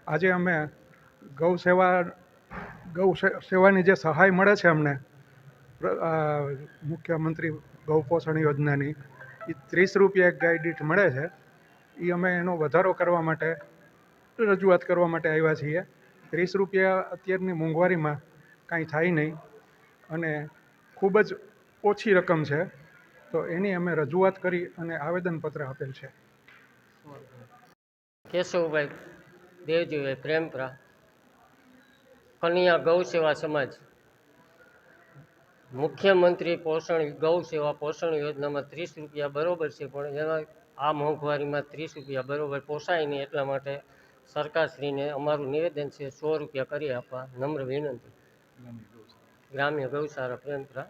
આજે અમે ગૌ સેવાની જે સહાય મળે છે અમને મુખ્યમંત્રી ગૌપોષણ યોજનાની, એ 30 રૂપિયા એક ગાય દીઠ મળે છે. એ અમે એનો વધારો કરવા માટે રજૂઆત કરવા માટે આવ્યા છીએ. 30 રૂપિયા અત્યારની મોંઘવારીમાં કાંઈ થાય નહીં અને ખૂબ જ ઓછી રકમ છે. તો એની અમે રજૂઆત કરી અને આવેદનપત્ર આપેલ છે. કેશવભાઈ દેવજીભાઈ પ્રેમપરા, કન્યા ગૌ સેવા સમાજ. મુખ્યમંત્રી ગૌ સેવા પોષણ યોજનામાં 30 રૂપિયા બરોબર છે, પણ એમાં આ મોંઘવારીમાં 30 રૂપિયા બરોબર પોસાય નહીં. એટલા માટે સરકારશ્રીને અમારું નિવેદન છે 100 રૂપિયા કરી આપવા નમ્ર વિનંતી. ગ્રામ્ય ગૌશાળા પ્રેમપરા.